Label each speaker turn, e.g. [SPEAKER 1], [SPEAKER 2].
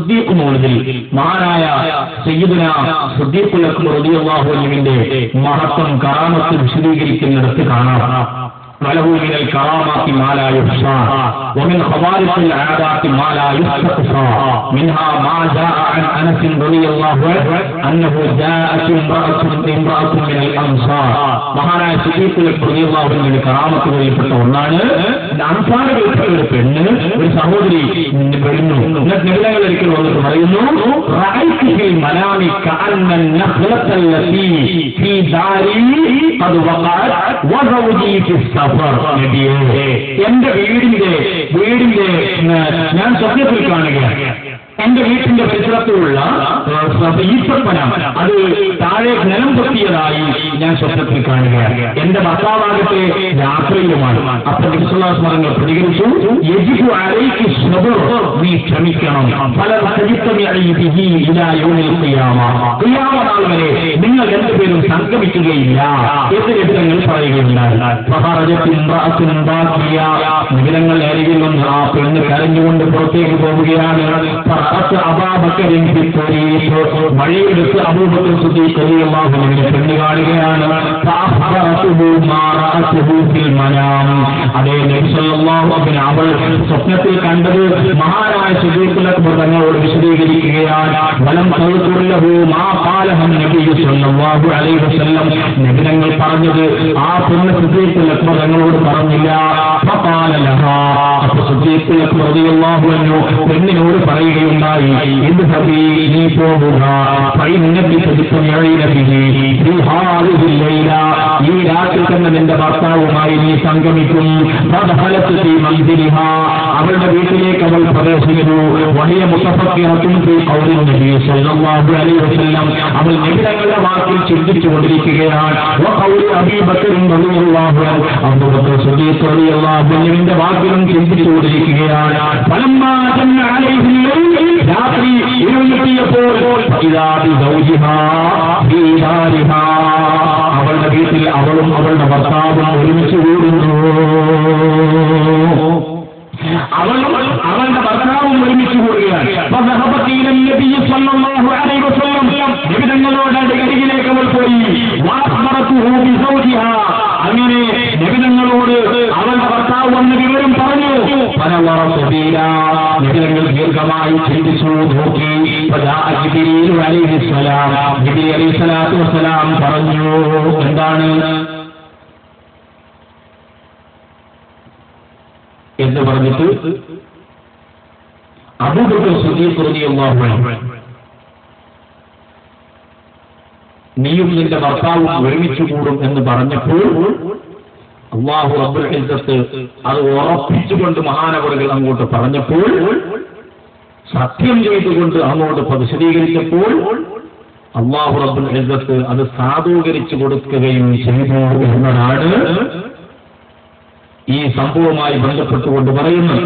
[SPEAKER 1] സിദ്ദീഖ് മൗലിദിൽ മഹാനായ സയ്യിദുനാ സിദ്ദീഖുൽ അക്ബർ റളിയല്ലാഹു അൻഹുവിന്റെ മഹത്വം കറാമത്ത് വിശദീകരിക്കുന്നിടത്ത് കാണാം. وله من الكرامات ما لا يحصى ومن خوارق العادات ما لا يستقصى منها ما جاء عن انس رضي الله عنه انه جاءت امراه من الانصار മഹാനായ സിദ്ദീഖുൽ അക്ബർ റളിയല്ലാഹു അൻഹുവിന്റെ കറാമത്തുകളിൽപ്പെട്ട ഒന്നാണ് അൻസാറുകളിൽപ്പെട്ട ഒരു പെണ്ണ് ഒരു സഹോദരി വരുന്നു. നബിതങ്ങൾ ഒരിക്കൽ വന്നിട്ട് പറയുന്നു റഅയ്തു ഫിൽ മനാമി കഅന്ന النخلة التي في داري قد وقعت وزوجي في السفر. എന്റെ വീടിന്റെ ഞാൻ സ്വപ്നത്തിൽ കാണുകയാണ്. എന്റെ വീട്ടിന്റെ പരിസരത്തുള്ള ഈത്തപ്പന അത് താഴെ നിലം പൊത്തിയതായി ഞാൻ സ്വപ്നത്തിൽ കാണുകയാണ്. എന്റെ ഭർത്താവാകട്ടെ യാത്രയിലുമാണ്. അപ്പോൾ വിശ്വാസങ്ങൾ പ്രതികരിച്ചു, നീ ക്ഷമിക്കണം. ഖിയാമത്ത് വരെ നിങ്ങൾ രണ്ടുപേരും സംഗമിക്കുകയില്ല എന്ന് ലഭിതങ്ങൾ പറയുകയുണ്ടായി. നിബിധങ്ങൾ അരികിൽ വന്ന് ആ പെണ്ണ് കരഞ്ഞുകൊണ്ട് പുറത്തേക്ക് പോവുകയാണ്. വഴിയെടുത്ത് അബൂബക്കർ സിദ്ദീഖ് റളിയല്ലാഹു അൻഹുവിനെ പെണ്ണ് കാണുകയാണ്. അതേ നബി സല്ലല്ലാഹു അലൈഹി വസല്ലം അവൾ സ്വപ്നത്തിൽ കണ്ടത് മഹാനായ സിദ്ദീഖുൽ അക്ബർ തങ്ങളോട് വിശദീകരിക്കുകയാണ്. വലം തഖുല്ലഹു മാ ഖാലഹു നബി സല്ലല്ലാഹു അലൈഹി വസല്ലം നബി തങ്ങൾ പറഞ്ഞത് ആ പെണ്ണ് സിദ്ദീഖുൽ അക്ബർ തങ്ങളോട് പറഞ്ഞില്ല. ഫഖാല ലഹാ അപ്പോൾ സിദ്ദീഖുൽ അക്ബർ റളിയല്ലാഹു അൻഹു പെണ്ണിനോട് പറയുകയുണ്ടായി, ഇത് ഹബീ നീ പോകുക, ഈ രാത്രി തന്നെ നിന്റെ ഭർത്താവുമായി നീ സംഗമിക്കും. അവളുടെ വീട്ടിലേക്ക് അവൾ പ്രവേശിച്ചു. വലിയ മുത്തഫക്കിറത്തും നബി സല്ലല്ലാഹു അലൈഹി വസല്ലം അവൾ നബി തങ്ങളുടെ വാക്കിൽ ചിന്തിച്ചുകൊണ്ടിരിക്കുകയാണ്. അബൂബക്കർ റളിയല്ലാഹു അൻഹു അബൂബക്കർ സിദ്ദീഖ് റളിയല്ലാഹു അൻഹുവിന്റെ വാക്കിലും ചിന്തിച്ചുകൊണ്ടിരിക്കുകയാണ്. ഫലമ്മാ ജന്ന അലൈഹി രാത്രി ഇരുട്ടിയപ്പോൾ അവളുടെ വീട്ടിൽ അവളും അവളുടെ ഭർത്താവും ഒരുമിച്ച് കൂടുന്നു. അവളുടെ ഭർത്താവും ഒരുമിച്ച് കൂടുകയാണ്. നബിതങ്ങളോട് അരികിലേക്ക് അവൾ പോയി. അങ്ങനെ നബിതങ്ങളോട് അവളുടെ ഭർത്താവ് വന്ന വിവരം പറഞ്ഞു. നബിതങ്ങൾ ദീർഘമായി ചിന്തിച്ചു നോക്കി. ജിബ്രീൽ അലൈഹിസ്സലാത്തു വസ്സലാം പറഞ്ഞു, എന്താണ് എന്ന് പറഞ്ഞിട്ട് അബൂബക്കർ സിദ്ദീഖ് റളിയല്ലാഹു അൻഹു നീയും നിന്റെ ഭർത്താവും ഒരുമിച്ച് കൂടും എന്ന് പറഞ്ഞപ്പോൾ അല്ലാഹു റബ്ബുൽ ഇസ്സത്ത് അത് ഉറപ്പിച്ചുകൊണ്ട് മഹാനവറുകൾ അങ്ങോട്ട് പറഞ്ഞപ്പോൾ, സത്യം ചെയ്തുകൊണ്ട് അങ്ങോട്ട് വിശദീകരിച്ചപ്പോൾ അല്ലാഹു റബ്ബുൽ ഇസ്സത്ത് അത് സാധൂകരിച്ചു കൊടുക്കുകയും ചെയ്തു എന്നതാണ് ഈ സംഭവവുമായി ബന്ധപ്പെട്ടുകൊണ്ട് പറയുന്നത്.